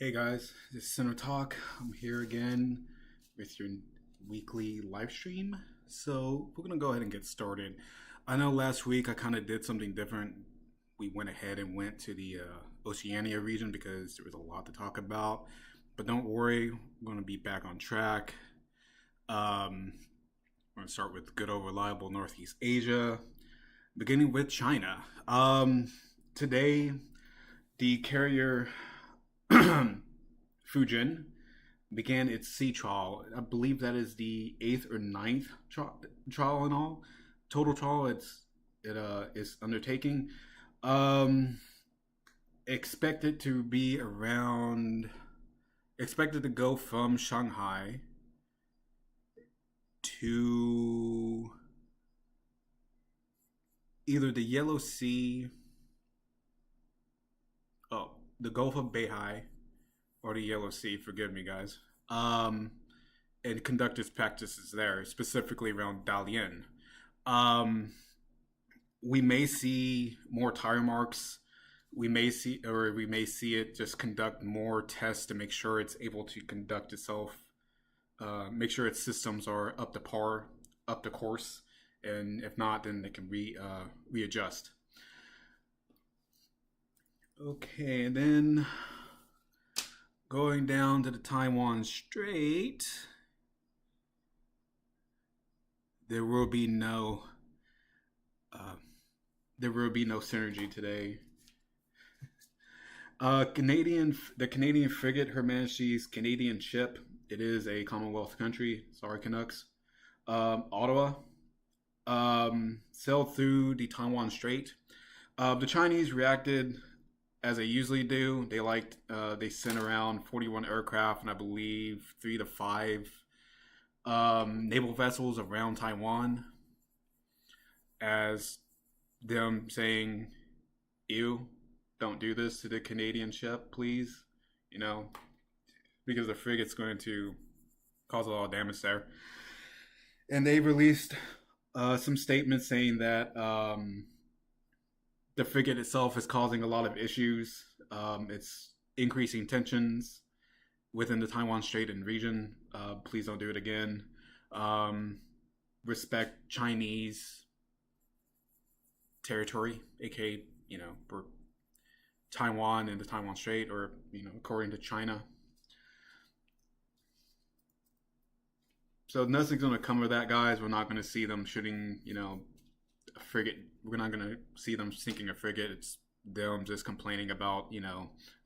Hey guys, this is Sino Talk. I'm here again with your weekly live stream. So we're gonna go ahead and get started. I know last week I kind of did something different. We went ahead and went to the Oceania region because there was a lot to talk about. But don't worry, we're gonna be back on track. We're gonna start with good old reliable Northeast Asia, beginning with China. Today, the carrier Fujin began its sea trial. I believe that is the eighth or ninth trial in all. Total trial it is undertaking. Um, expected to be around. Expected to go from Shanghai to either the Yellow Sea, the Gulf of Beihai, or the Yellow Sea. Forgive me, guys. Um, and conduct its practices there, specifically around Dalian. Um, we may see more tire marks. We may see it just conduct more tests to make sure it's able to conduct itself. Make sure its systems are up to par, up to course, and if not, then they can readjust. Okay, and then going down to the Taiwan Strait, there will be no synergy today. The Canadian frigate, Her Majesty's Canadian ship. It is a Commonwealth country. Sorry, Canucks. Ottawa sailed through the Taiwan Strait. The Chinese reacted as they usually do. They sent around 41 aircraft and I believe 3 to 5 naval vessels around Taiwan, as them saying, "Ew, don't do this to the Canadian ship, please." Because the frigate's going to cause a lot of damage there. And they released some statements saying that the frigate itself is causing a lot of issues. It's increasing tensions within the Taiwan Strait and region. Please don't do it again. Respect Chinese territory, aka, for Taiwan and the Taiwan Strait, or, according to China. So nothing's going to come of that, guys. We're not going to see them shooting, a frigate. We're not going to see them sinking a frigate. It's them just complaining about,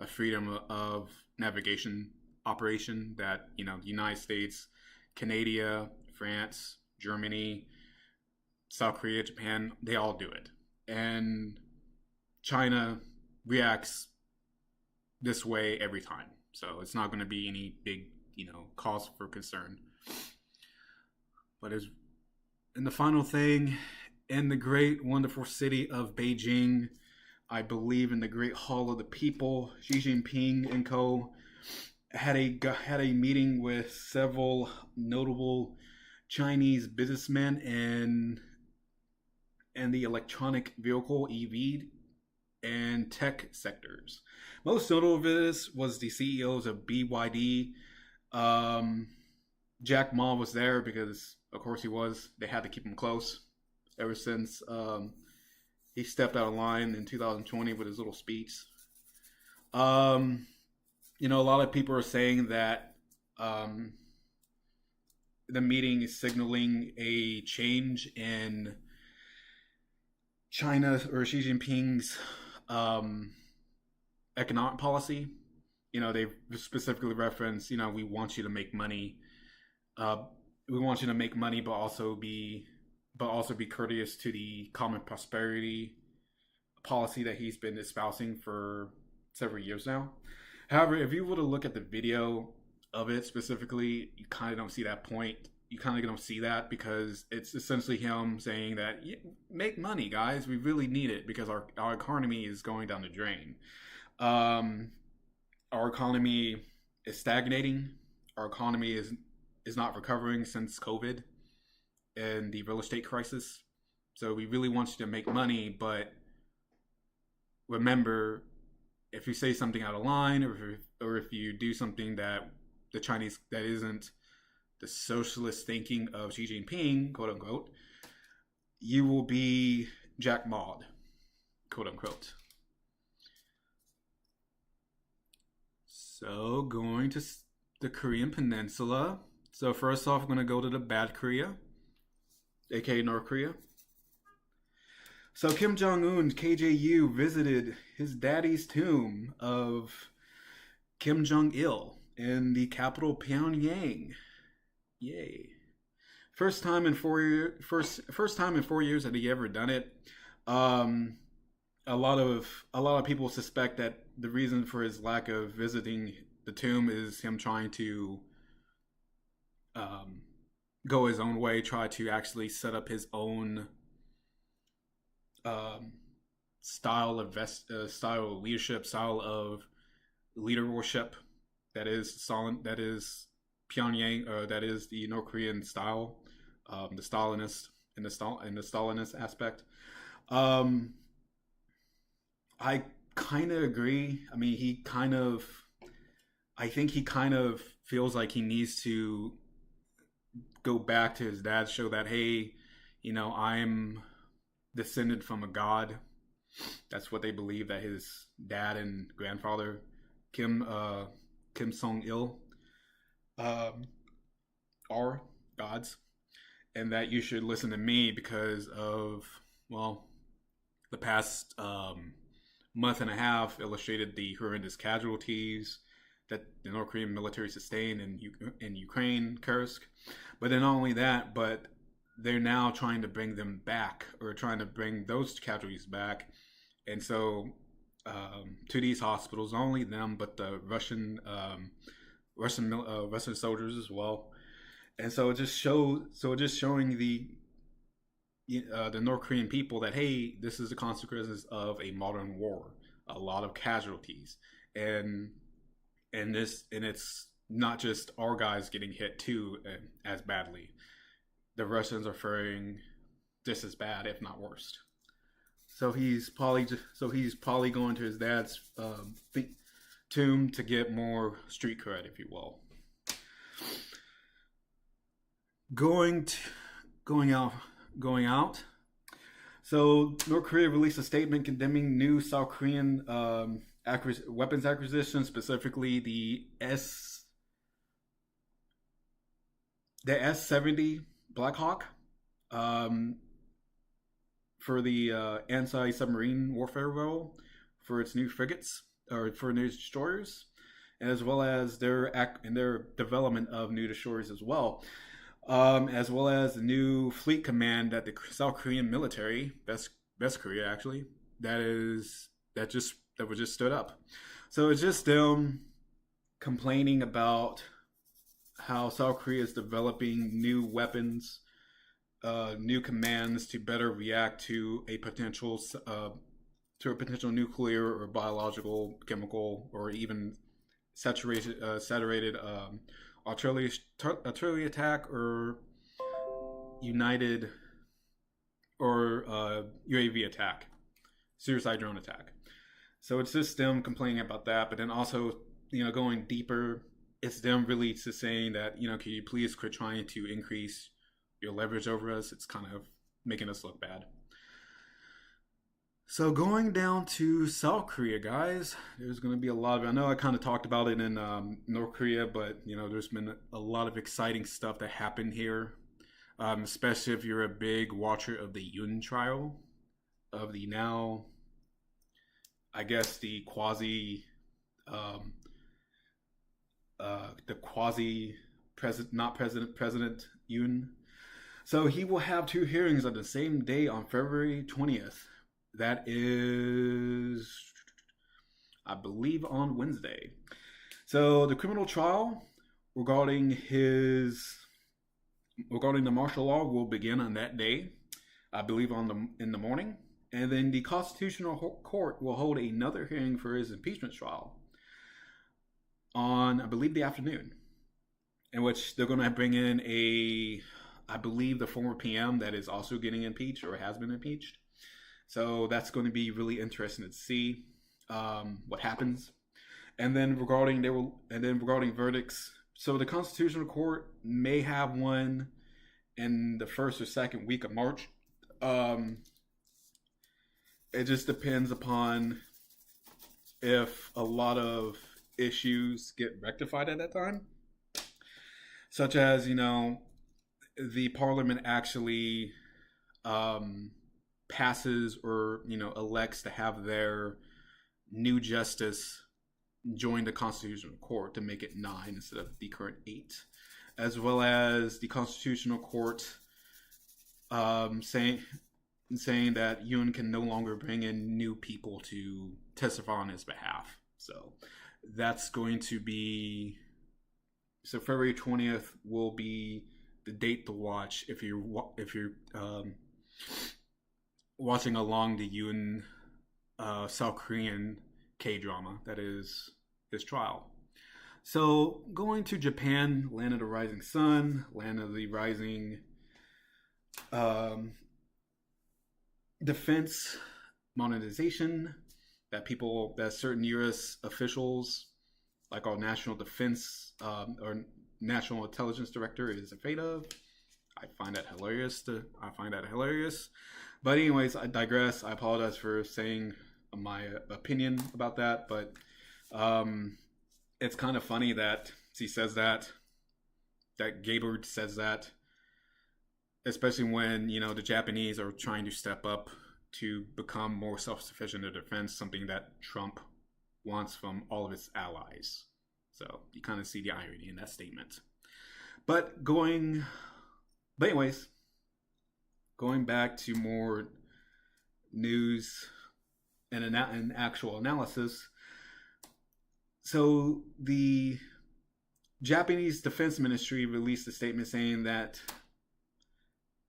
a freedom of navigation operation that, the United States, Canada, France, Germany, South Korea, Japan, they all do it. And China reacts this way every time. So it's not going to be any big, cause for concern. But and the final thing, in the great, wonderful city of Beijing, I believe in the Great Hall of the People, Xi Jinping and co. had a meeting with several notable Chinese businessmen and the electronic vehicle (EV) and tech sectors. Most notable of this was the CEOs of BYD. Jack Ma was there because, of course, he was. They had to keep him close ever since he stepped out of line in 2020 with his little speech. A lot of people are saying that the meeting is signaling a change in China or Xi Jinping's economic policy. They specifically reference, we want you to make money. We want you to make money, but also be courteous to the common prosperity policy that he's been espousing for several years now. However, if you were to look at the video of it specifically, you kind of don't see that point. You kind of don't see that because it's essentially him saying that, make money, guys. We really need it because our economy is going down the drain. Our economy is stagnating. Our economy is not recovering since COVID and the real estate crisis. So we really want you to make money, but remember, if you say something out of line, or if you do something that the Chinese that isn't the socialist thinking of Xi Jinping, quote unquote, you will be Jack Maud, quote unquote. So going to the Korean Peninsula. So first off, I'm going to go to the bad Korea, aka North Korea. So Kim Jong-un, KJU, visited his daddy's tomb of Kim Jong-il in the capital Pyongyang. Yay. First time in 4 years that he ever done it. A lot of people suspect that the reason for his lack of visiting the tomb is him trying to go his own way, try to actually set up his own style of leadership, style of leadership that is Pyongyang, that is the North Korean style, the Stalinist and the Stalinist aspect. I kind of agree. I mean, I think he kind of feels like he needs to go back to his dad, show that, hey, I'm descended from a god. That's what they believe that his dad and grandfather, Kim Jong-il, are gods, and that you should listen to me because of, well, the past month and a half illustrated the horrendous casualties that the North Korean military sustained in Ukraine, Kursk. But then not only that, but they're now trying to bring them back, or trying to bring those casualties back. And so to these hospitals, not only them, but the Russian soldiers as well. And so it just showing the North Korean people that, hey, this is the consequences of a modern war, a lot of casualties, and it's not just our guys getting hit too as badly. The Russians are faring just as bad, if not worse. So he's probably going to his dad's tomb to get more street cred, if you will. Going out. So North Korea released a statement condemning new South Korean weapons acquisition, specifically the S-70 Black Hawk, for the anti-submarine warfare role for its new frigates, or for new destroyers, as well as their development of new destroyers as well. As well as the new fleet command that the South Korean military, Best Korea actually, that was just stood up. So it's just them complaining about how South Korea is developing new weapons, new commands to better react to a potential nuclear or biological, chemical, or even saturated artillery attack, or united, or UAV attack, suicide drone attack. So it's just them complaining about that, but then also, going deeper, it's them really just saying that, can you please quit trying to increase your leverage over us? It's kind of making us look bad. So going down to South Korea, guys, there's going to be a lot of, I know I kind of talked about it in North Korea, but, there's been a lot of exciting stuff that happened here, especially if you're a big watcher of the Yoon trial, of the now, I guess, the quasi president Yoon. So he will have two hearings on the same day on February 20th. That is, I believe, on Wednesday. So the criminal trial regarding the martial law will begin on that day, I believe, in the morning. And then the Constitutional Court will hold another hearing for his impeachment trial on, I believe, the afternoon, in which they're going to bring in I believe, the former PM that is also getting impeached, or has been impeached. So that's going to be really interesting to see. what happens. And then regarding verdicts, so the Constitutional Court may have one in the first or second week of March. Um, it just depends upon if a lot of issues get rectified at that time, such as the Parliament actually um, passes or elects to have their new justice join the Constitutional Court to make it 9 instead of the current 8, as well as the Constitutional Court saying that Yun can no longer bring in new people to testify on his behalf. So that's going to be February 20th will be the date to watch if you're watching along the Yun South Korean K-drama that is his trial. So going to Japan, land of the rising sun, land of the rising defense modernization that certain U.S. officials, like our national defense or national intelligence director, is afraid of. I find that hilarious. But anyways, I digress. I apologize for saying my opinion about that, but it's kind of funny that he says that Gaylord says that, especially when the Japanese are trying to step up to become more self-sufficient in defense, something that Trump wants from all of his allies. So you kind of see the irony in that statement. But anyways, going back to more news and an actual analysis. So the Japanese Defense Ministry released a statement saying that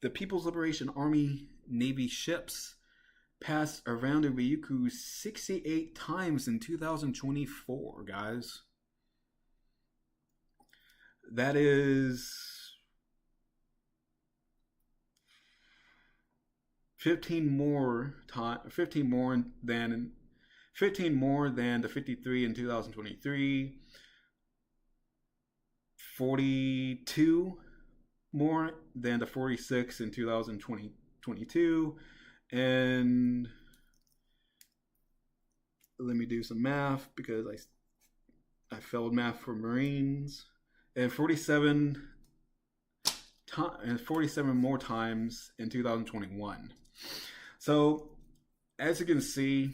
the People's Liberation Army Navy ships passed around the Ryukyu 68 times in 2024, guys. That is 15 more than the 53 in 2023, 42 more than the 46 in 2022, and let me do some math because I failed math for Marines, and 47 more times in 2021. So as you can see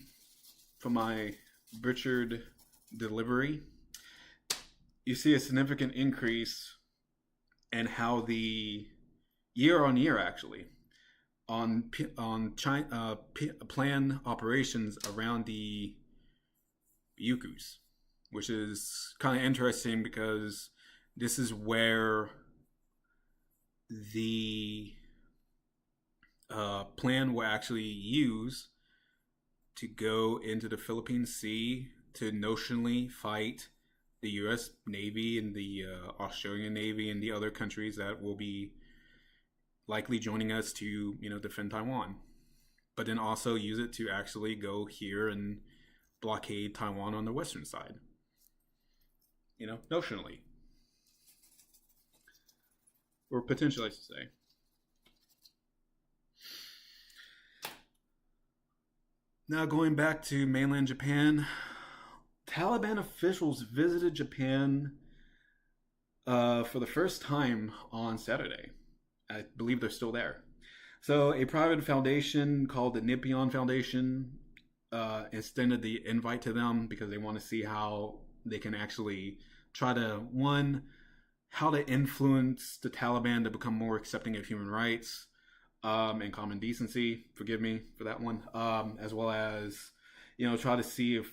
from my butchered delivery, you see a significant increase in how the year-on-year actually on China, plan operations around the Ryukyus, which is kind of interesting because this is where the plan will actually use to go into the Philippine Sea to notionally fight the U.S. Navy and the Australian Navy and the other countries that will be likely joining us to, defend Taiwan. But then also use it to actually go here and blockade Taiwan on the western side. Notionally. Or potentially, I should say. Now going back to mainland Japan, Taliban officials visited Japan for the first time on Saturday. I believe they're still there. So a private foundation called the Nippon Foundation extended the invite to them because they want to see how they can actually try to, how to influence the Taliban to become more accepting of human rights and common decency. Forgive me for that one. As well as, try to see if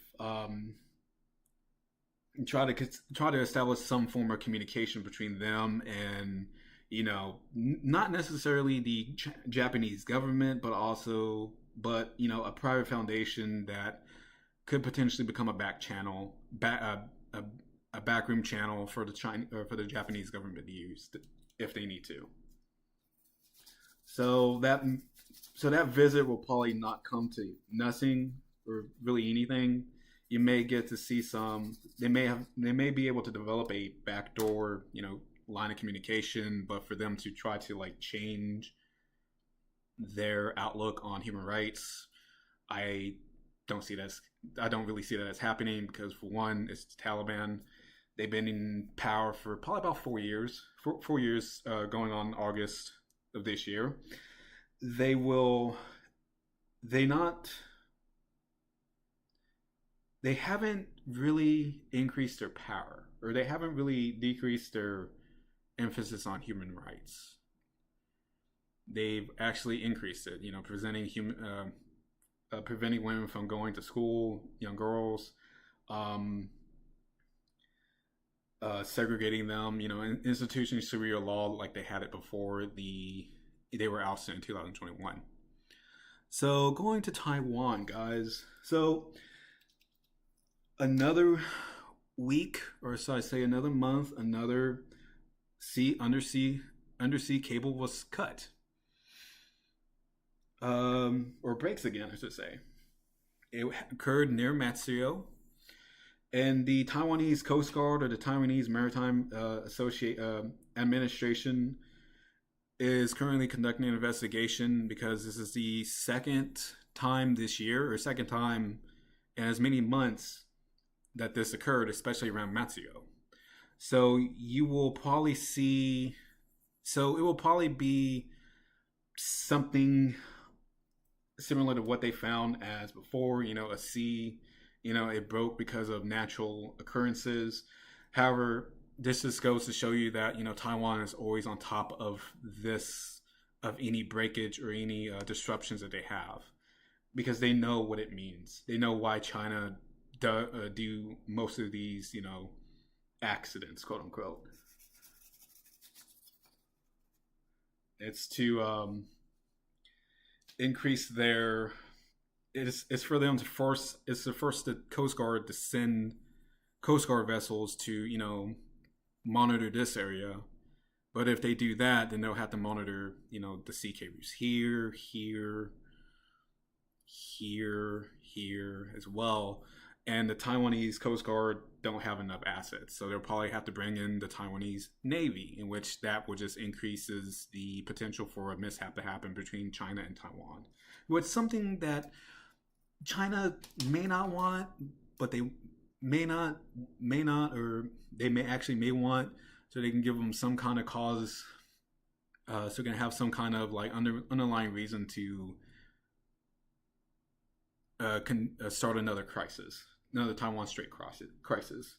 try to establish some form of communication between them and not necessarily the Japanese government, but a private foundation that could potentially become a backroom channel for the Japanese government to use if they need to. So that visit will probably not come to nothing or really anything. you may get to see some. They may be able to develop a backdoor, line of communication, but for them to try to like change their outlook on human rights, I don't see that. I don't really see that as happening because, for one, it's the Taliban. They've been in power for probably about 4 years. 4 years, going on August of this year. They will. They not. They haven't really increased their power, or they haven't really decreased their emphasis on human rights. They've actually increased it. Preventing women from going to school, young girls, segregating them, institutionally Sharia law like they had it before they were ousted in 2021. So going to Taiwan, guys. So another week, or so I say another month, another undersea cable was cut. Or breaks again, I should say. It occurred near Matsuo, and the Taiwanese Coast Guard, or the Taiwanese Maritime Administration, is currently conducting an investigation because this is the second time this year, or second time in as many months that this occurred, especially around Matsuo. So you will probably see. So it will probably be something similar to what they found as before, a sea, it broke because of natural occurrences. However, this just goes to show you that, Taiwan is always on top of any breakage or any disruptions that they have, because they know what it means. They know why China do most of these, accidents, quote unquote. It's to increase their. It's for them to force. It's to force the Coast Guard to send Coast Guard vessels to monitor this area. But if they do that, then they'll have to monitor the sea carriers here as well. And the Taiwanese Coast Guard don't have enough assets, so they'll probably have to bring in the Taiwanese Navy, in which that will just increases the potential for a mishap to happen between China and Taiwan. It's something that China may not want, but they may not, or they may want, so they can give them some kind of cause, so they can have some kind of like underlying reason to start another crisis. Another Taiwan Strait crisis.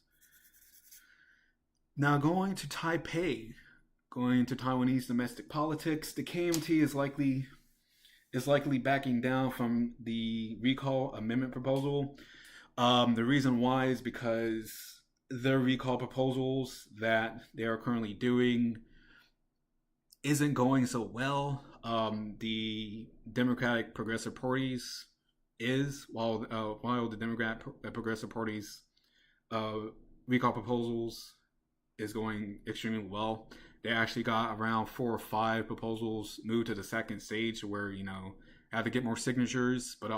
Now, going to Taipei, going to Taiwanese domestic politics, the KMT is likely backing down from the recall amendment proposal. The reason why is because their recall proposals that they are currently doing isn't going so well. The Democratic Progressive Parties while the Democrat Progressive Party's recall proposals is going extremely well. They actually got around 4 or 5 proposals moved to the second stage, where have to get more signatures, but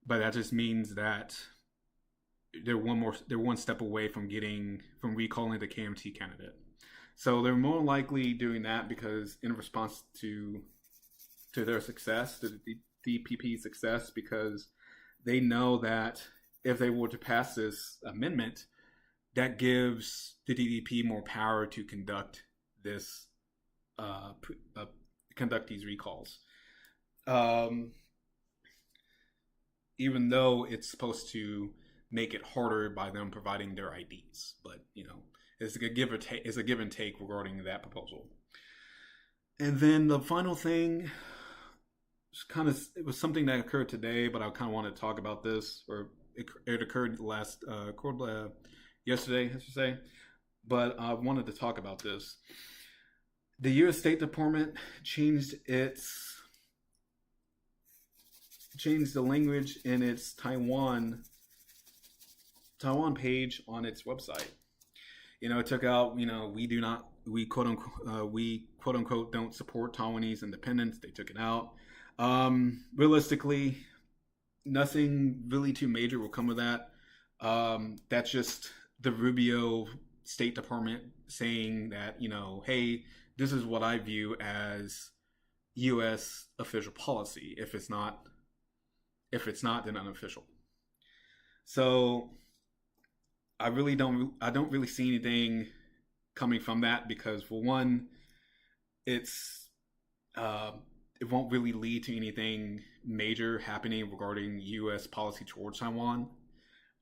that just means that they're one step away from recalling the KMT candidate. So they're more likely doing that because in response to their success, to the DPP's success, because they know that if they were to pass this amendment, that gives the DPP more power to conduct these recalls. Even though it's supposed to make it harder by them providing their IDs, but it's a give and take regarding that proposal. And then the final thing, it was something that occurred today, but I kind of want to talk about this, or it occurred yesterday, I should say. But I wanted to talk about this. The U.S. State Department changed the language in its Taiwan page on its website. It took out, we quote unquote don't support Taiwanese independence. They took it out. Realistically, nothing really too major will come of that. That's just the Rubio State Department saying that, hey, this is what I view as U.S. official policy. If it's not, then unofficial. So I don't really see anything coming from that because, for one, it's uh, it won't really lead to anything major happening regarding U.S. policy towards Taiwan.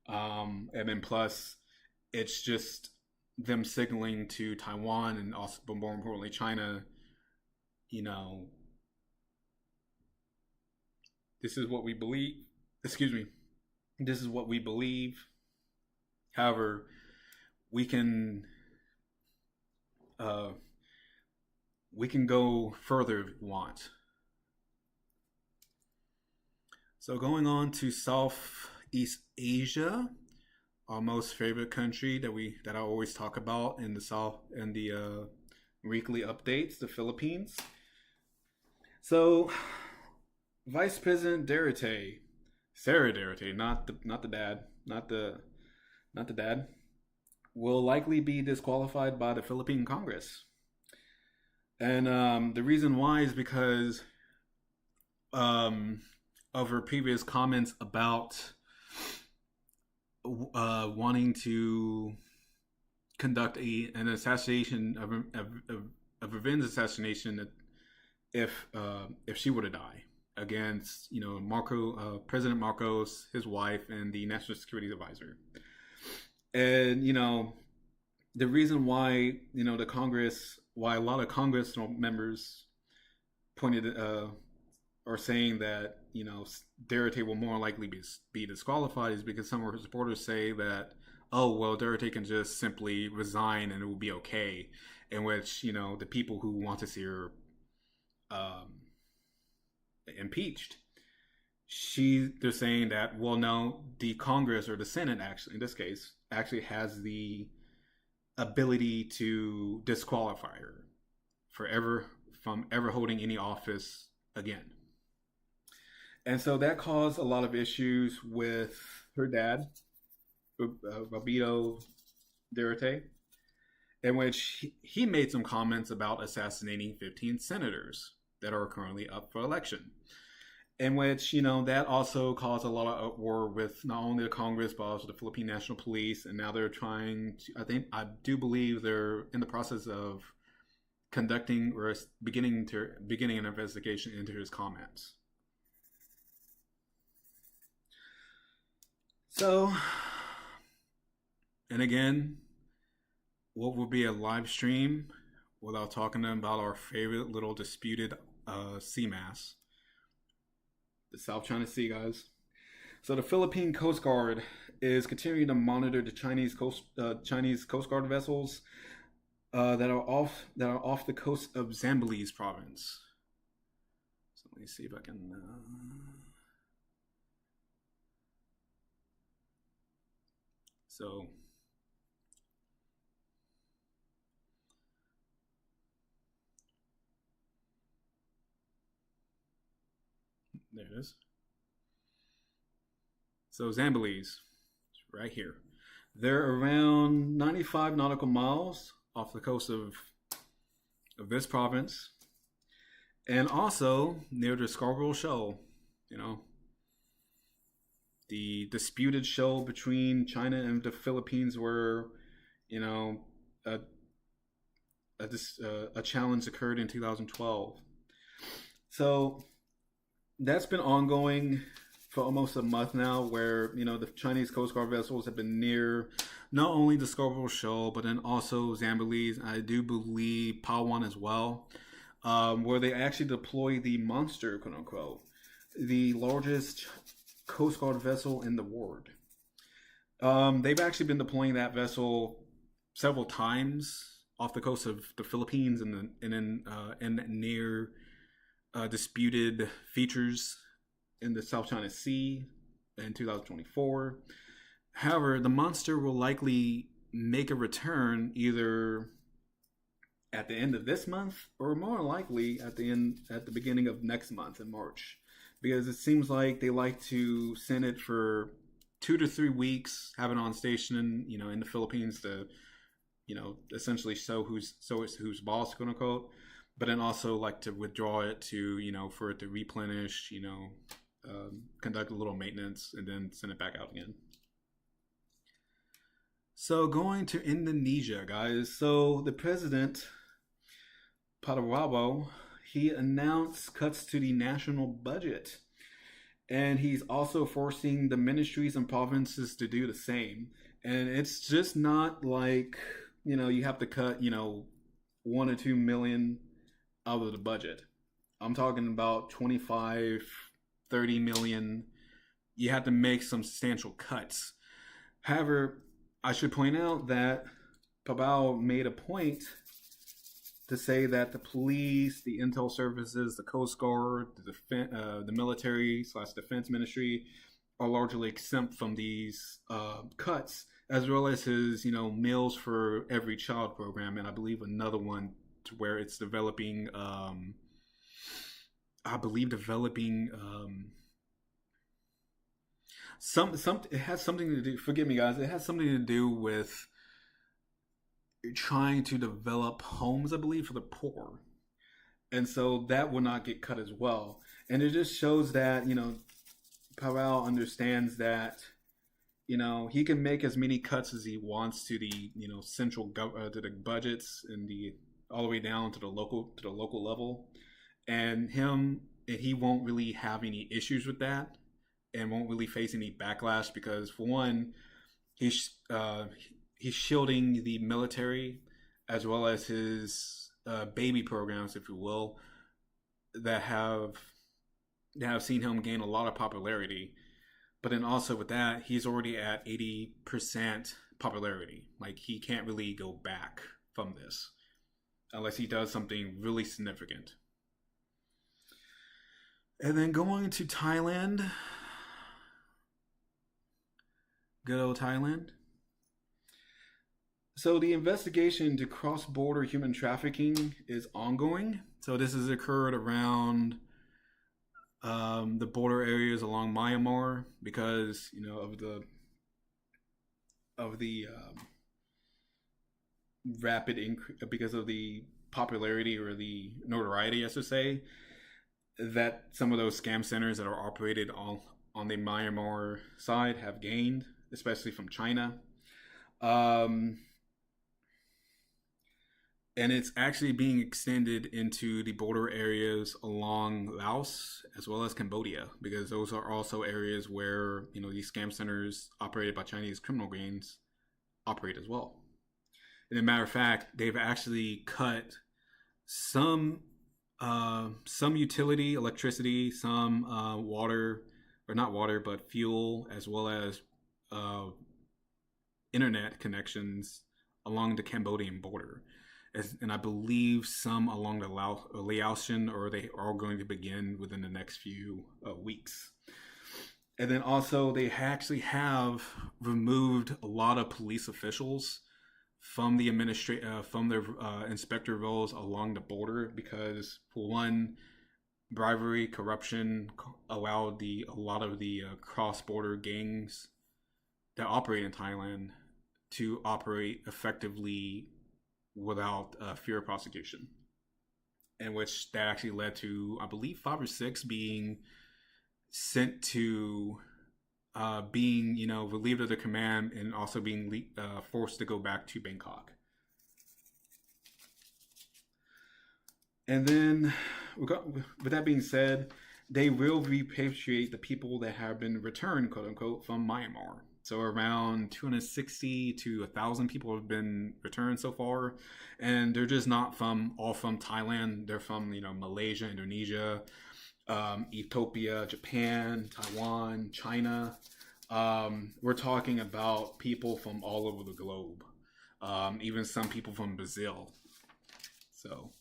And then plus, it's just them signaling to Taiwan and also, but more importantly, China, you know, this is what we believe. Excuse me. This is what we believe. However, we can uh, we can go further if we want. So going on to Southeast Asia, our most favorite country that I always talk about in the South and the weekly updates, the Philippines. So Vice President Duterte, Sarah Duterte, not the dad, not the dad, will likely be disqualified by the Philippine Congress. And the reason why is because um, of her previous comments about wanting to conduct an assassination of revenge assassination if she were to die against President Marcos, his wife, and the National Security Advisor. And the reason why why a lot of Congress members pointed are saying that Duterte will more likely be disqualified is because some of her supporters say that, oh well, Duterte can just simply resign and it will be okay. In which the people who want to see her um, impeached, they're saying that, well, no, the Congress or the Senate, actually in this case, actually has the ability to disqualify her from ever holding any office again. And so that caused a lot of issues with her dad, Roberto Duterte, in which he made some comments about assassinating 15 senators that are currently up for election. In which, that also caused a lot of uproar with not only the Congress, but also the Philippine National Police. And now they're trying to, I do believe they're in the process of conducting or beginning an investigation into his comments. So, and again, what will be a live stream without talking about our favorite little disputed sea mass, the South China Sea, guys. So the Philippine Coast Guard is continuing to monitor the Chinese Coast Guard vessels that are off the coast of Zambales province. So let me see if I can. So there it is. So Zambales, right here. They're around 95 nautical miles off the coast of this province, and also near the Scarborough Shoal. The disputed shoal between China and the Philippines, where a challenge occurred in 2012. So that's been ongoing for almost a month now, where the Chinese Coast Guard vessels have been near not only the Scarborough Shoal, but then also Zambales, I do believe Palawan as well, where they actually deploy the Monster, quote unquote, the largest Coast Guard vessel in the world. They've actually been deploying that vessel several times off the coast of the Philippines and near disputed features in the South China Sea in 2024. However, the Monster will likely make a return either at the end of this month or more likely at the beginning of next month in March, because it seems like they like to send it for 2 to 3 weeks, have it on station, in the Philippines to, essentially who's boss, quote unquote. But then also like to withdraw it to, for it to replenish, conduct a little maintenance, and then send it back out again. So going to Indonesia, guys. So the president, Prabowo, he announced cuts to the national budget. And he's also forcing the ministries and provinces to do the same. And it's just not like, you have to cut, 1 or 2 million out of the budget. I'm talking about 25, 30 million. You have to make some substantial cuts. However, I should point out that Pabao made a point to say that the police, the intel services, the Coast Guard, the military / defense ministry are largely exempt from these cuts, as well as his, Meals for Every Child program, and I believe another one to where it's developing, some it has something to do. Forgive me, guys. It has something to do with trying to develop homes, I believe, for the poor. And so that will not get cut as well. And it just shows that, Powell understands that, he can make as many cuts as he wants to the, central to the budgets and all the way down to the local level. And he won't really have any issues with that and won't really face any backlash because, for one, he's shielding the military as well as his baby programs, if you will, that have seen him gain a lot of popularity. But then also with that, he's already at 80% popularity. Like, he can't really go back from this unless he does something really significant. And then going to Thailand. Good old Thailand. So the investigation into cross-border human trafficking is ongoing. So this has occurred around the border areas along Myanmar because of the rapid increase, because of the popularity or the notoriety, I should say, that some of those scam centers that are operated on the Myanmar side have gained, especially from China. And it's actually being extended into the border areas along Laos as well as Cambodia, because those are also areas where, these scam centers operated by Chinese criminal gangs operate as well. And as a matter of fact, they've actually cut some utility, electricity, some water, or not water, but fuel, as well as internet connections along the Cambodian border. And I believe some along the Laotian, or they are going to begin within the next few weeks. And then also they actually have removed a lot of police officials from the from their inspector roles along the border because, for one, bribery, corruption allowed a lot of the cross-border gangs that operate in Thailand to operate effectively without fear of prosecution, in which that actually led to, I believe, 5 or 6 being sent to being, relieved of their command and also being forced to go back to Bangkok. And then, with that being said, they will repatriate the people that have been returned, quote unquote, from Myanmar. So around 260 to 1,000 people have been returned so far, and they're just not all from Thailand. They're from Malaysia, Indonesia, Ethiopia, Japan, Taiwan, China. We're talking about people from all over the globe, even some people from Brazil. So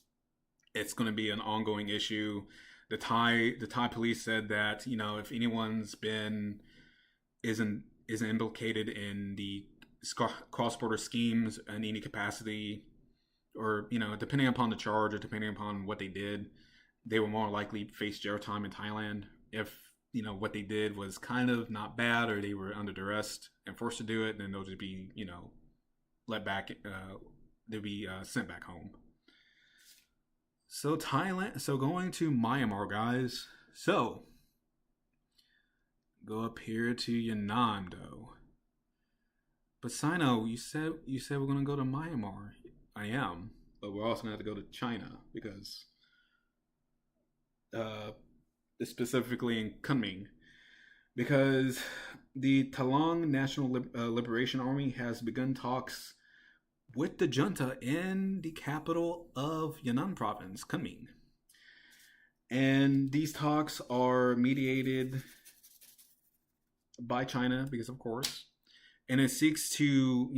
it's going to be an ongoing issue. The Thai police said that if anyone's isn't implicated in the cross-border schemes in any capacity, or depending upon the charge or depending upon what they did, they will more likely face jail time in Thailand if what they did was kind of not bad, or they were under duress and forced to do it, then they'll just be let back. They'll be sent back home. So Thailand. So going to Myanmar, guys. So go up here to Yangon, though. But Sino, you said we're gonna go to Myanmar. I am, but we're also gonna have to go to China because, specifically in Kunming, because the Talang National Liberation Army has begun talks with the junta in the capital of Yangon province, Kunming. And these talks are mediated by China, because of course, and it seeks to,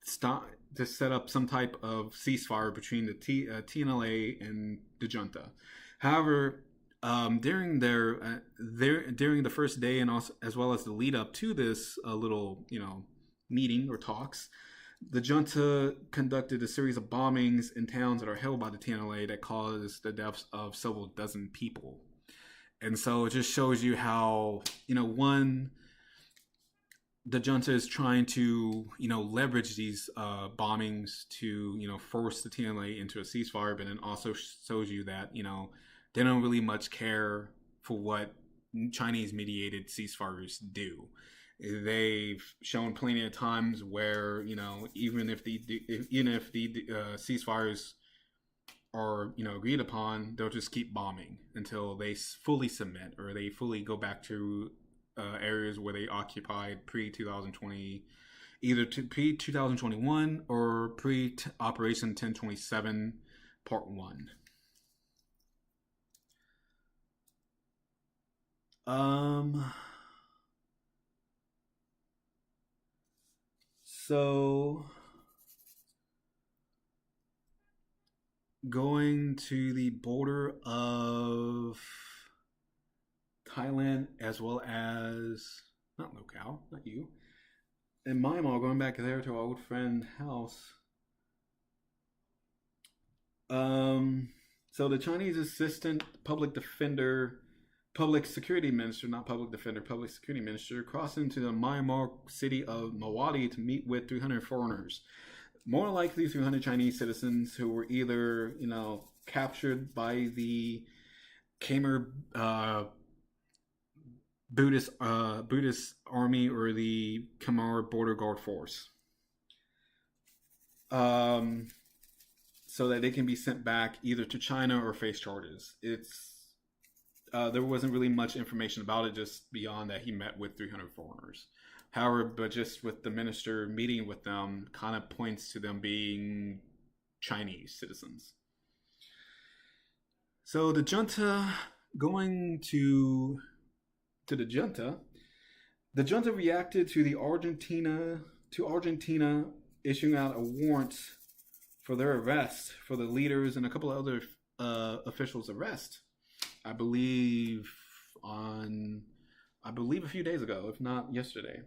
stop to set up some type of ceasefire between the TNLA and the junta. However, during during the first day, and also as well as the lead up to this little meeting or talks, the junta conducted a series of bombings in towns that are held by the TNLA that caused the deaths of several dozen people. And so it just shows you how, one, the junta is trying to, leverage these bombings to, force the TNLA into a ceasefire, but then also shows you that, they don't really much care for what Chinese mediated ceasefires do. They've shown plenty of times where even if the ceasefires are agreed upon, they'll just keep bombing until they fully submit, or they fully go back to areas where they occupied pre-2020, either pre-2021 or pre-Operation 1027 Part 1. So going to the border of Thailand, as well as not locale, not you, and Myanmar, going back there to our old friend house. So the Chinese assistant public security minister crossed into the Myanmar city of Mawadi to meet with 300 foreigners. More likely 300 Chinese citizens who were either, captured by the Khmer Buddhist army or the Khmer border guard force, so that they can be sent back either to China or face charges. There wasn't really much information about it, just beyond that he met with 300 foreigners. However, but just with the minister meeting with them, kind of points to them being Chinese citizens. So the junta, going to the junta reacted to Argentina issuing out a warrant for their arrest, for the leaders and a couple of other officials' arrest. I believe a few days ago, if not yesterday.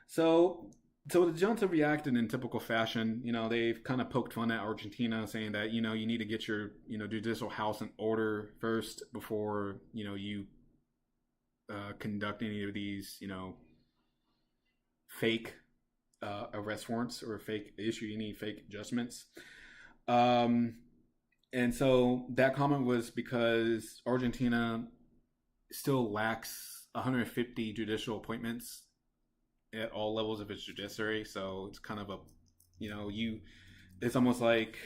So the junta reacted in typical fashion. They've kind of poked fun at Argentina, saying that, you need to get your, judicial house in order first before, you conduct any of these, fake arrest warrants, or issue any fake judgments. And so that comment was because Argentina still lacks 150 judicial appointments at all levels of its judiciary. So it's kind of it's almost like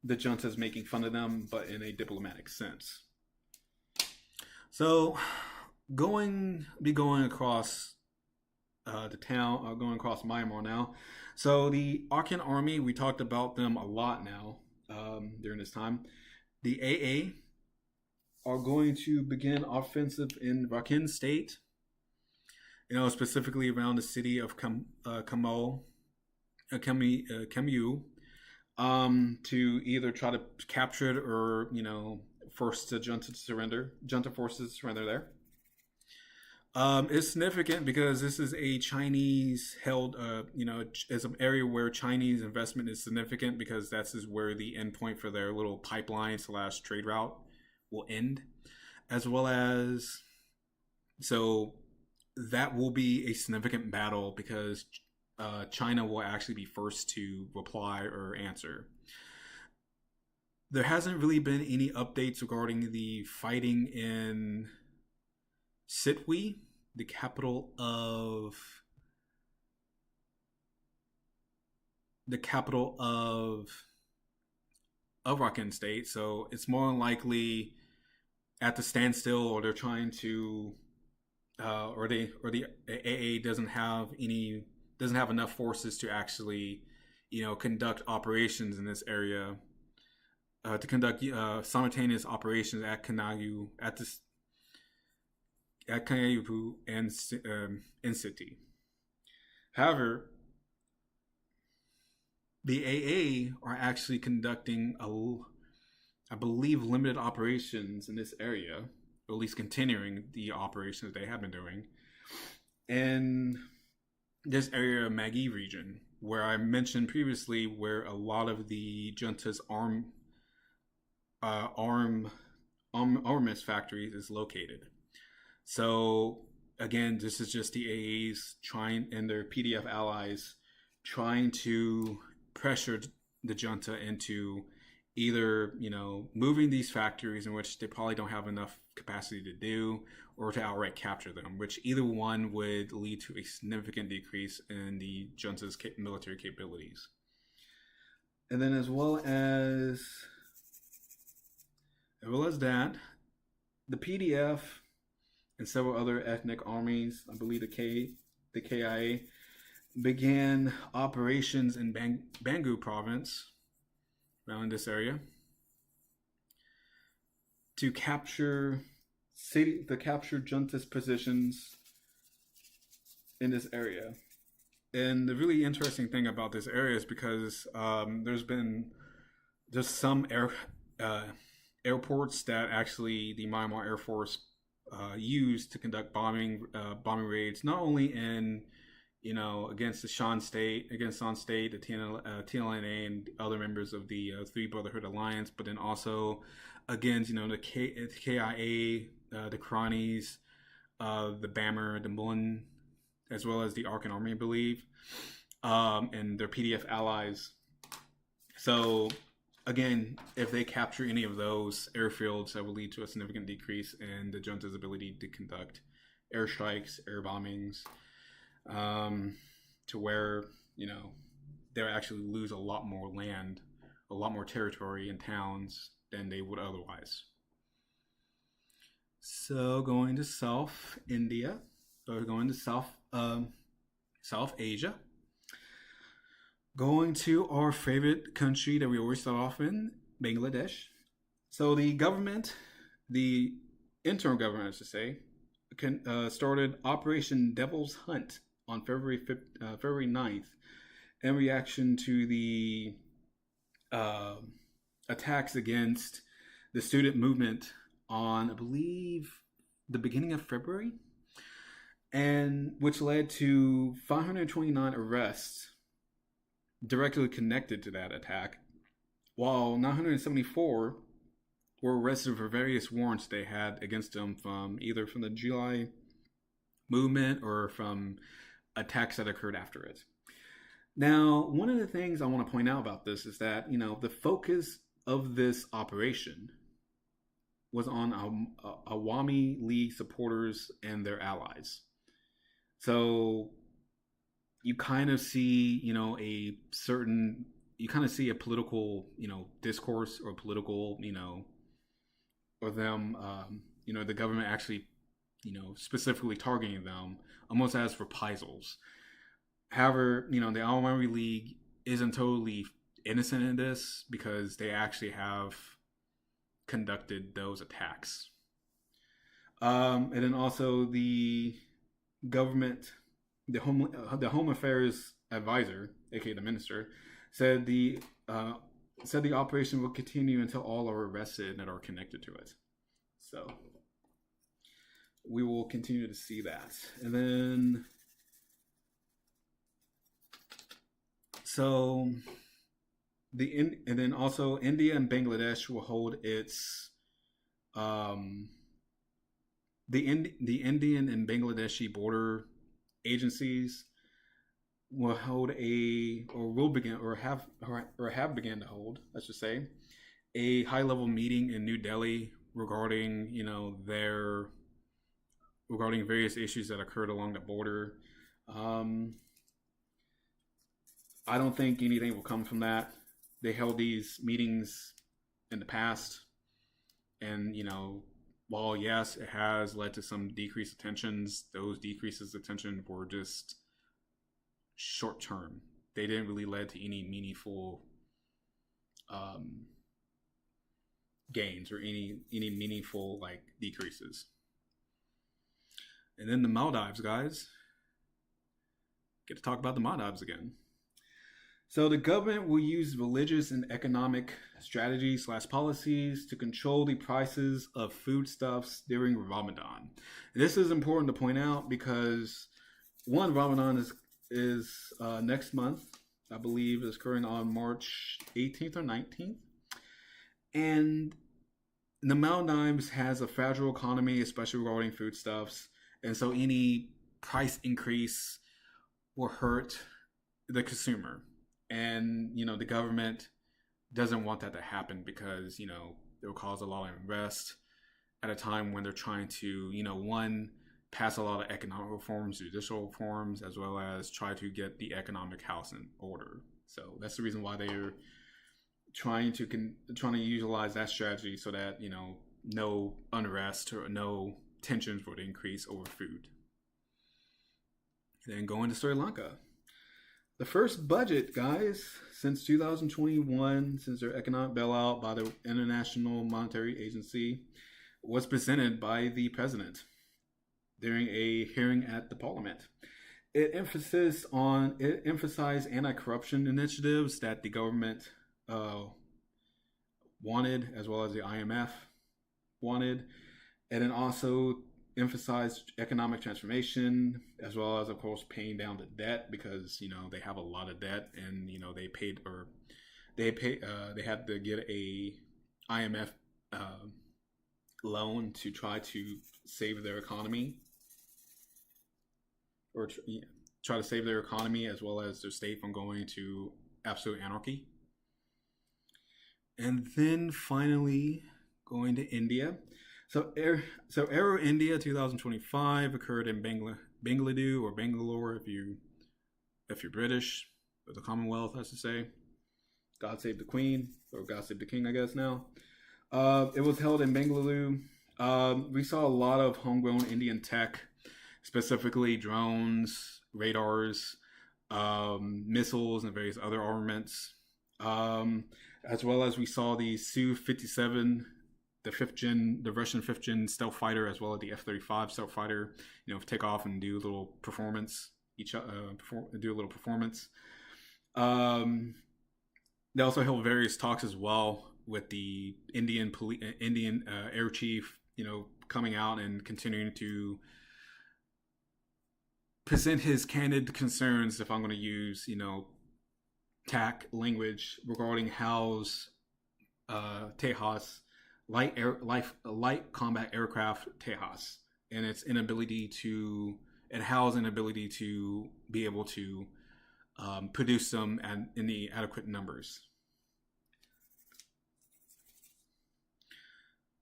the junta is making fun of them, but in a diplomatic sense. So going across the town, going across Myanmar now. So the Arakan Army, we talked about them a lot now. During this time, the AA are going to begin offensive in Rakhine State, specifically around the city of Khmu, to either try to capture it or, force the junta to surrender. Junta forces to surrender there. It's significant because this is a Chinese held, it's an area where Chinese investment is significant, because that's where the endpoint for their little pipeline / trade route will end, as well as So that will be a significant battle because China will actually be first to reply or answer. There hasn't really been any updates regarding the fighting in Sitwe, the capital of Rakhine State. So it's more likely at the standstill, or they're trying to, or the AA doesn't have enough forces to actually, conduct operations in this area, to conduct simultaneous operations at Kanayu at Kanayu and in City. However, the AA are actually conducting I believe, limited operations in this area, or at least continuing the operations they have been doing in this area of Magi region, where I mentioned previously, where a lot of the junta's armaments factories is located. So again, this is just the AAs trying and their PDF allies trying to pressure the junta into either moving these factories, in which they probably don't have enough capacity to do, or to outright capture them, which either one would lead to a significant decrease in the junta's military capabilities. And then as well as that, the PDF and several other ethnic armies, I believe the KIA, began operations in Bangu province, around this area, to capture junta's positions in this area. And the really interesting thing about this area is because there's some airports that actually the Myanmar Air Force used to conduct bombing raids, not only in against the Shan State, the TLNA, and other members of the Three Brotherhood Alliance, but then also against the KIA, the Cronies, the Bammer, the Mun, as well as the Arkan Army, I believe, and their PDF allies. So again, if they capture any of those airfields, that will lead to a significant decrease in the junta's ability to conduct airstrikes, air bombings, to where they'll actually lose a lot more land, a lot more territory and towns than they would otherwise. So going to South India, or going to South Asia, going to our favorite country that we always start off in, Bangladesh. So the interim government, I should say, started Operation Devil's Hunt on February 9th in reaction to the attacks against the student movement on, I believe, the beginning of February, and which led to 529 arrests directly connected to that attack, while 974 were arrested for various warrants they had against them from either from the July movement or from attacks that occurred after it. Now, one of the things I want to point out about this is that, the focus of this operation was on Awami League supporters and their allies. So you kind of see, a political, discourse, or political, or them, the government actually, specifically targeting them almost as reprisals. However, the Awami League isn't totally innocent in this, because they actually have conducted those attacks. And then also the government, the Home Affairs advisor, aka the minister, said the operation will continue until all are arrested that are connected to it. So we will continue to see that. And then and then also India and Bangladesh will hold its the Indian and Bangladeshi border agencies will hold a or will begin or have begun to hold, I should say, a high level meeting in New Delhi regarding their regarding various issues that occurred along the border. Um, I don't think anything will come from that. They held these meetings in the past, and while yes, it has led to some decreased tensions, those decreases of tension were just short term. They didn't really lead to any meaningful um, gains or any meaningful like decreases. And then the Maldives, guys, get to talk about the Maldives again. So the government will use religious and economic strategies / policies to control the prices of foodstuffs during Ramadan. And this is important to point out because one, Ramadan is next month, I believe, is occurring on March 18th or 19th, and the Maldives has a fragile economy, especially regarding foodstuffs, and so any price increase will hurt the consumer. And the government doesn't want that to happen because it will cause a lot of unrest at a time when they're trying to one, pass a lot of economic reforms, judicial reforms, as well as try to get the economic house in order. So that's the reason why they're trying to utilize that strategy so that no unrest or no tensions would increase over food. And then going to Sri Lanka. The first budget, guys, since 2021, since their economic bailout by the International Monetary Agency, was presented by the president during a hearing at the parliament. It emphasized anti-corruption initiatives that the government wanted, as well as the IMF wanted, and then also emphasized economic transformation, as well as, of course, paying down the debt because they have a lot of debt, and they had to get a IMF loan to try to save their economy, or try to save their economy as well as their state from going to absolute anarchy. And then finally going to India. So Aero India 2025 occurred in Bangalore or Bangalore if you're British, or the Commonwealth, I should say. God save the Queen, or God save the King, I guess now. It was held in Bangalore. We saw a lot of homegrown Indian tech, specifically drones, radars, missiles, and various other armaments. As well as we saw the Su-57, the Russian 5th-gen stealth fighter, as well as the F-35 stealth fighter, take off and do a little performance. They also held various talks as well with the Indian air chief, coming out and continuing to present his candid concerns, if I'm going to use, TAC language, regarding how's Tejas light combat aircraft Tejas and its inability to be able to produce them in the adequate numbers.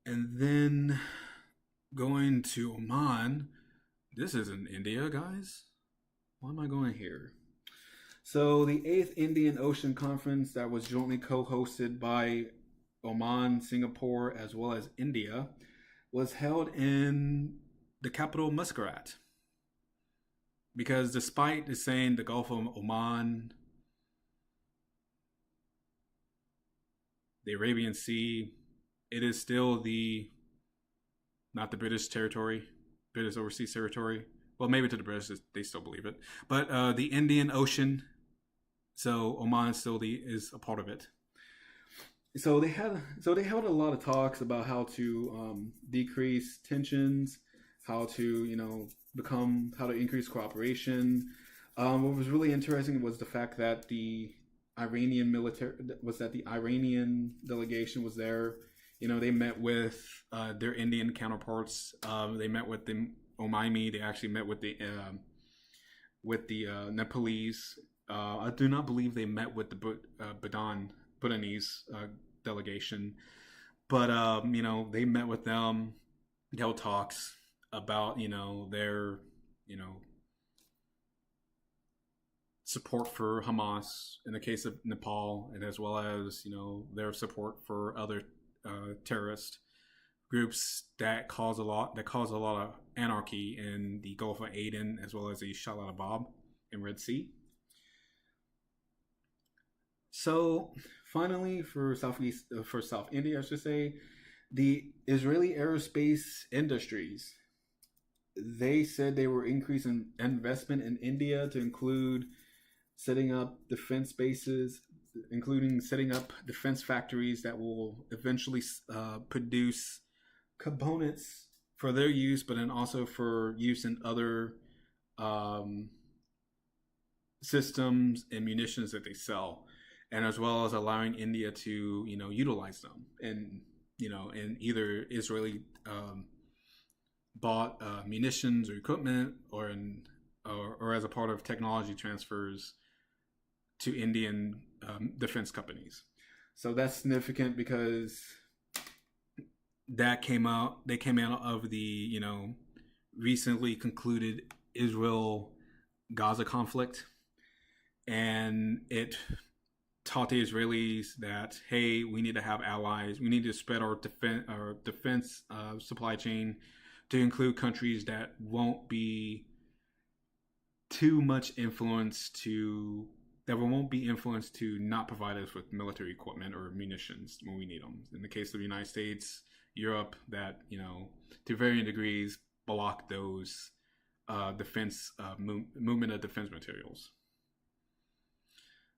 And then going to Oman. This isn't India, guys. Why am I going here? So the 8th Indian Ocean Conference that was jointly co-hosted by Oman, Singapore, as well as India, was held in the capital Muscat. Because despite the saying the Gulf of Oman, the Arabian Sea, it is still not the British territory, British overseas territory. Well, maybe to the British, they still believe it. But the Indian Ocean, so Oman still is a part of it. So they held a lot of talks about how to decrease tensions, how to how to increase cooperation. What was really interesting was the fact that the Iranian delegation was there, they met with their Indian counterparts. They met with the Omaimi. They actually met with the Nepalese. I do not believe they met with the Bhutanese delegation, but they met with them, held talks about their support for Hamas in the case of Nepal, and as well as their support for other terrorist groups that cause a lot of anarchy in the Gulf of Aden as well as the Shalat Abab and Red Sea. So finally, for South India, I should say, the Israeli aerospace industries, they said they were increasing investment in India to include setting up defense bases, including setting up defense factories that will eventually produce components for their use, but then also for use in other systems and munitions that they sell, and as well as allowing India to utilize them in either Israeli bought munitions or equipment, or as a part of technology transfers to Indian defense companies. So that's significant because they came out of the recently concluded Israel-Gaza conflict, and it taught the Israelis that, hey, we need to have allies. We need to spread our defense supply chain to include countries that won't be too much influenced to not provide us with military equipment or munitions when we need them. In the case of the United States, Europe, that to varying degrees block those defense movement of defense materials.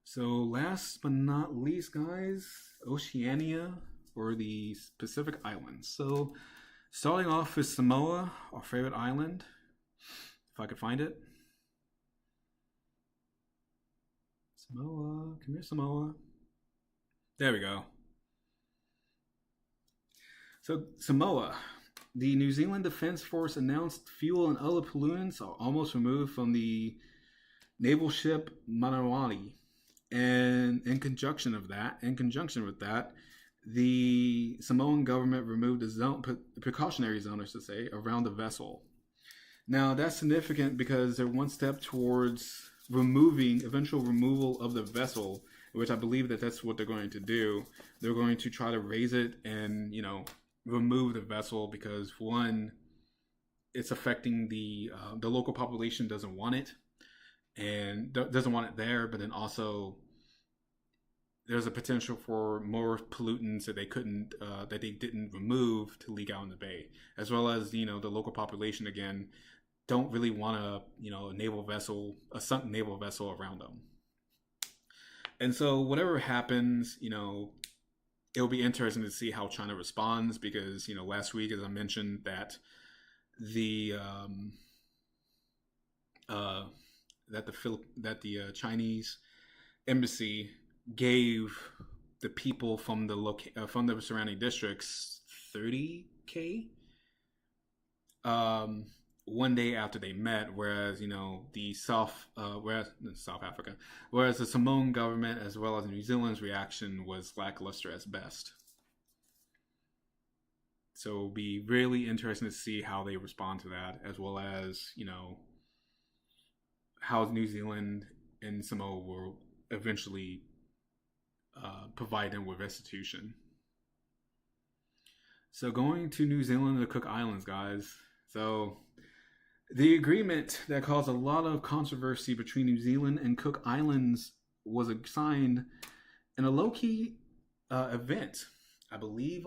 So last but not least, guys, Oceania, or the Pacific Islands. So starting off with Samoa, our favorite island, if I could find it. Samoa, come here, Samoa. There we go. So Samoa, the New Zealand Defence Force announced fuel and other pollutants are almost removed from the naval ship Manawari. And in conjunction with that, the Samoan government removed the precautionary zone, I should say, around the vessel. Now that's significant because they're one step towards eventual removal of the vessel, which I believe that's what they're going to do. They're going to try to raise it and remove the vessel because, one, it's affecting the local population doesn't want it and doesn't want it there, but then also there's a potential for more pollutants that they didn't remove to leak out in the bay, as well as the local population again don't really want a sunk naval vessel around them. And so whatever happens, it'll be interesting to see how China responds because last week, as I mentioned, that the Chinese embassy gave the people from the surrounding districts $30,000 one day after they met, whereas whereas the Samoan government as well as New Zealand's reaction was lackluster at best. So it'll be really interesting to see how they respond to that, as well as how New Zealand and Samoa will eventually provide them with restitution. So going to New Zealand and the Cook Islands, guys. So the agreement that caused a lot of controversy between New Zealand and Cook Islands was signed in a low-key event, I believe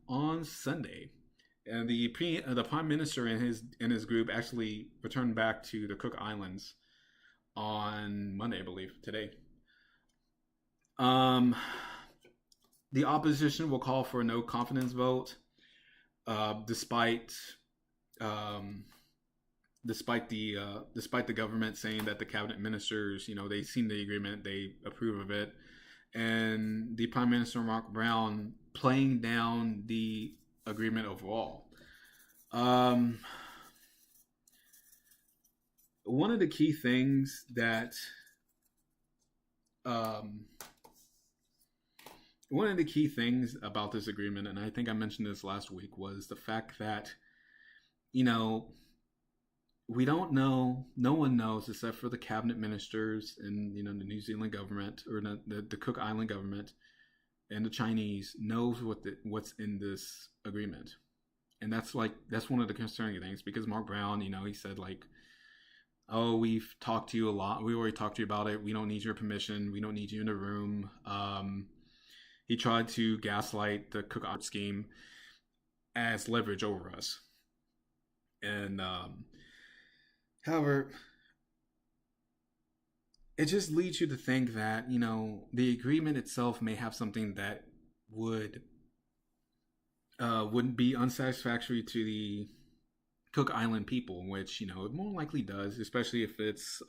on Sunday. And the Prime Minister and his group actually returned back to the Cook Islands on Monday, I believe, today. The opposition will call for a no confidence vote, despite the government saying that the cabinet ministers, they've seen the agreement, they approve of it, and the Prime Minister Mark Brown playing down the agreement overall. Um, one of the key things that um, one of the key things about this agreement, and I think I mentioned this last week, was the fact that, you know, we don't know, no one knows except for the cabinet ministers and, you know, the New Zealand government, or the Cook Island government, and the Chinese knows what's in this agreement. And that's one of the concerning things, because Mark Brown, you know, he said, like, oh, we've talked to you a lot. We already talked to you about it. We don't need your permission. We don't need you in the room. He tried to gaslight the Cook Island scheme as leverage over us. And however, it just leads you to think that, you know, the agreement itself may have something that wouldn't be unsatisfactory to the Cook Island people, which, you know, it more likely does, especially if it's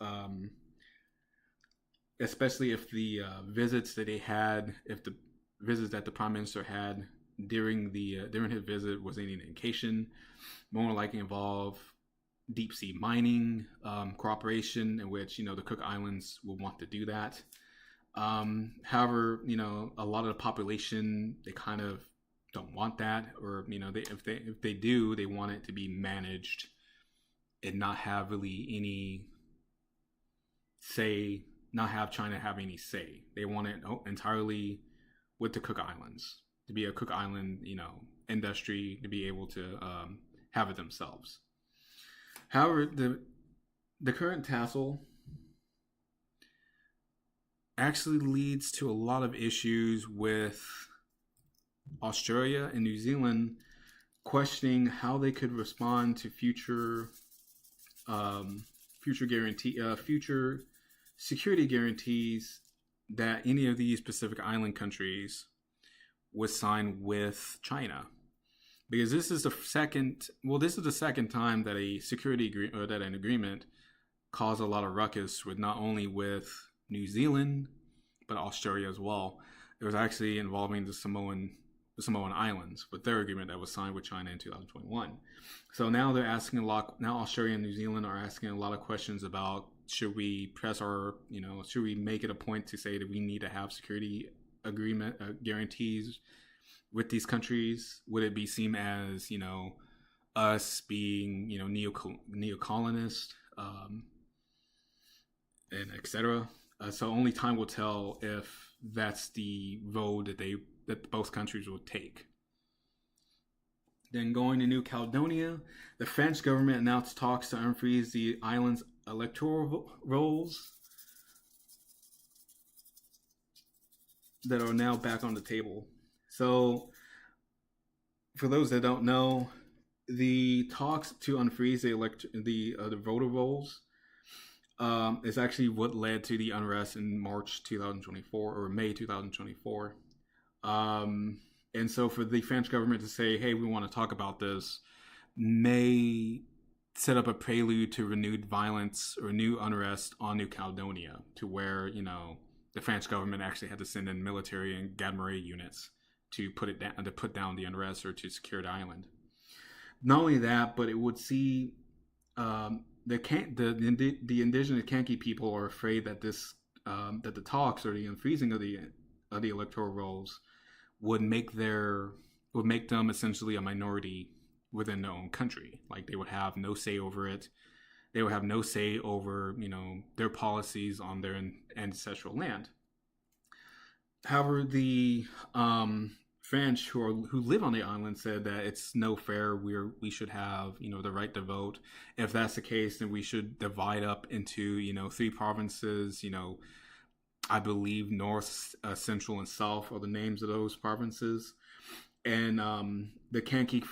especially if the visits that they had, if the visits that the Prime Minister had during his visit was any indication, more likely involve deep sea mining cooperation, in which, you know, the Cook Islands will want to do that. However, you know, a lot of the population, they kind of don't want that, or, you know, if they do, they want it to be managed and not have really any say, not have China have any say. They want it entirely with the Cook Islands, to be a Cook Island, you know, industry, to be able to have it themselves. However, the current tassel actually leads to a lot of issues with Australia and New Zealand questioning how they could respond to future security guarantees that any of these Pacific Island countries would sign with China. Because this is the second time that an agreement caused a lot of ruckus, with not only with New Zealand but Australia as well. It was actually involving the Samoan Islands with their agreement that was signed with China in 2021. So now they're asking a lot. Now Australia and New Zealand are asking a lot of questions about, should we should we make it a point to say that we need to have security agreement guarantees with these countries? Would it be seen as, you know, us being, you know, neo-colonist, and etc. So only time will tell if that's the road that both countries will take. Then going to New Caledonia, the French government announced talks to unfreeze the island's electoral rolls that are now back on the table. So, for those that don't know, the talks to unfreeze the voter rolls is actually what led to the unrest in March 2024 or May 2024. And so for the French government to say, hey, we want to talk about this, may set up a prelude to renewed violence or new unrest on New Caledonia, to where, you know, the French government actually had to send in military and demure units to put down the unrest, or to secure the island. Not only that, but it would see the indigenous Kanki people are afraid that that the talks, or the unfreezing of the electoral rolls, would make them essentially a minority within their own country. Like, they would have no say over it. They would have no say over, you know, their policies on their ancestral land. However, the French who live on the island said that it's no fair. We should have, you know, the right to vote. If that's the case, then we should divide up into, you know, 3 provinces. You know, I believe North, Central, and South are the names of those provinces. And the Kanki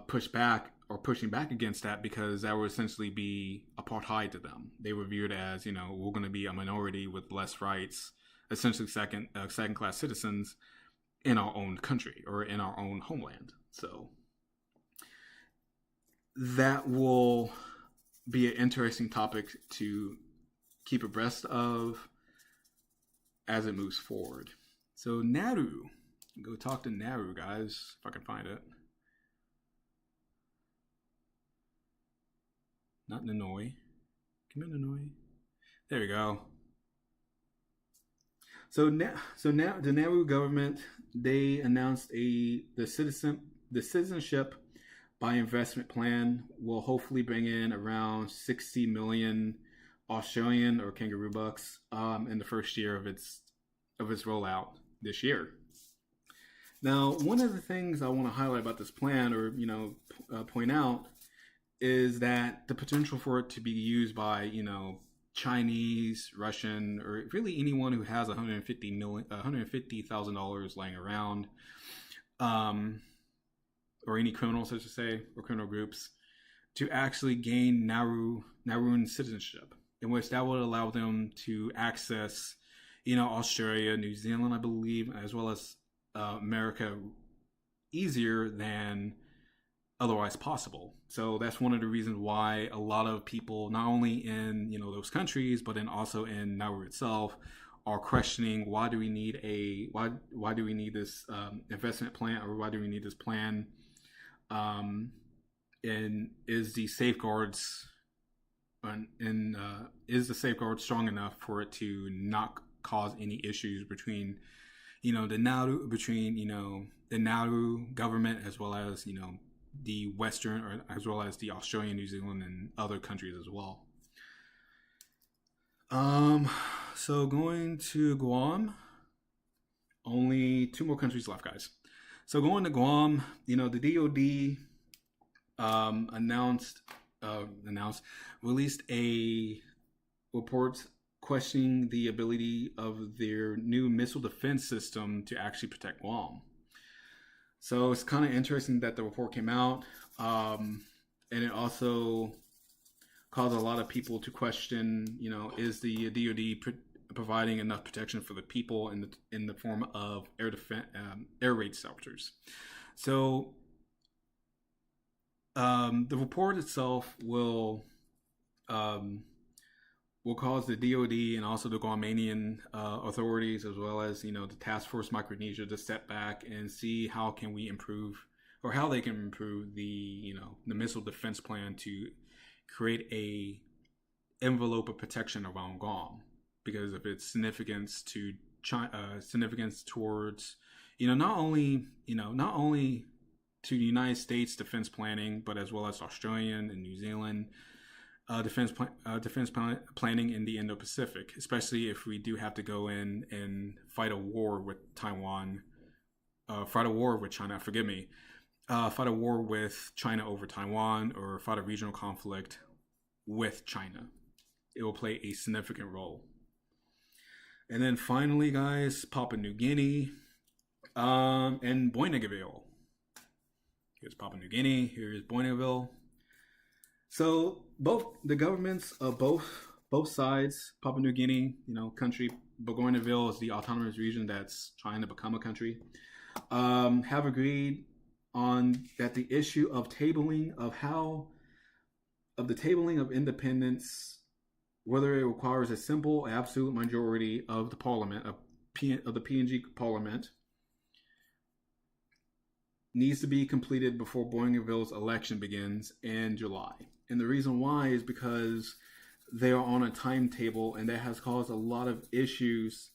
pushing back against that, because that would essentially be apartheid to them. They were viewed as, you know, we're going to be a minority with less rights, essentially second-class citizens in our own country, or in our own homeland. So that will be an interesting topic to keep abreast of as it moves forward. So Nauru, go talk to Nauru, guys, if I can find it. Not Nanoi. Come on, Nanoi. There we go. So now the Nauru government, they announced the citizenship by investment plan will hopefully bring in around 60 million Australian or kangaroo bucks in the first year of its rollout this year. Now, one of the things I want to highlight about this plan, or point out, is that the potential for it to be used by Chinese, Russian, or really anyone who has $150,000 laying around, or any criminals, I should say, or criminal groups, to actually gain Nauruan citizenship, in which that would allow them to access, Australia, New Zealand, I believe, as well as America easier than otherwise possible. So that's one of the reasons why a lot of people, not only in those countries, but then also in Nauru itself, are questioning why do we need this investment plan, or why do we need this plan, and is the safeguards strong enough for it to not cause any issues between the Nauru government, as well as the Western, or as well as the Australian, New Zealand, and other countries as well. So going to Guam, only 2 more countries left, guys. So going to Guam, the DoD released a report questioning the ability of their new missile defense system to actually protect Guam. So it's kind of interesting that the report came out, and it also caused a lot of people to question, is the DoD providing enough protection for the people in the form of air raid shelters? So the report itself will cause the DoD and also the Guamanian authorities, as well as the Task Force Micronesia, to step back and see how can we improve, or how they can improve the missile defense plan to create a envelope of protection around Guam, because of its significance to significance towards not only to the United States defense planning, but as well as Australian and New Zealand defense planning in the Indo-Pacific, especially if we do have to go in and fight a war with Taiwan, fight a war with China, fight a war with China over Taiwan, or fight a regional conflict with China. It will play a significant role. And then finally, guys, Papua New Guinea and Bougainville. Here's Papua New Guinea, here's Bougainville. So both the governments of both sides, Papua New Guinea, country, Bougainville is the autonomous region that's trying to become a country, have agreed on that the issue of tabling of independence, whether it requires a simple absolute majority of the parliament of the PNG parliament, needs to be completed before Bougainville's election begins in July. And the reason why is because they are on a timetable, and that has caused a lot of issues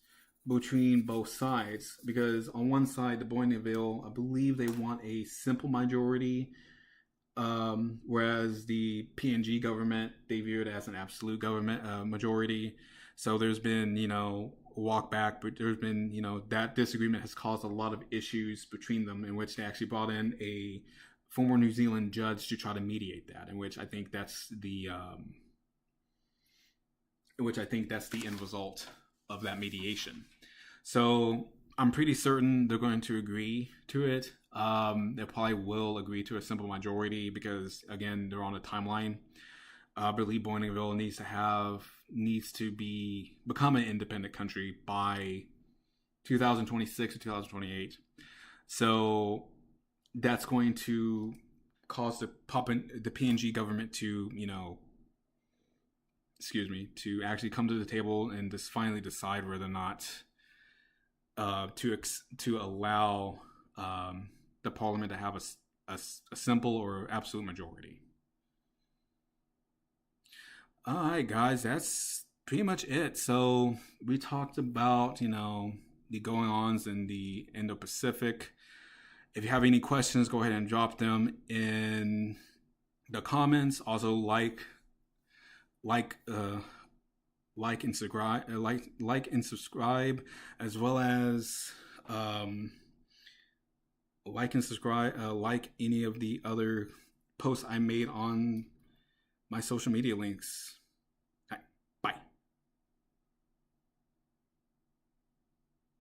between both sides. Because on one side, the Bougainville, I believe they want a simple majority, whereas the PNG government, they view it as an absolute government majority. So there's been, walk back, but there's been, that disagreement has caused a lot of issues between them, in which they actually brought in a former New Zealand judge to try to mediate that, in which I think that's the end result of that mediation. So I'm pretty certain they're going to agree to it. They probably will agree to a simple majority, because again, they're on a timeline. I believe Bougainville needs to become an independent country by 2026 or 2028. So that's going to cause the PNG government to, to actually come to the table and just finally decide whether or not to allow the parliament to have a simple or absolute majority. All right, guys, that's pretty much it. So we talked about, the going ons in the Indo-Pacific. If you have any questions, go ahead and drop them in the comments. Also, like and subscribe, and subscribe, as well as like and subscribe, like any of the other posts I made on my social media links.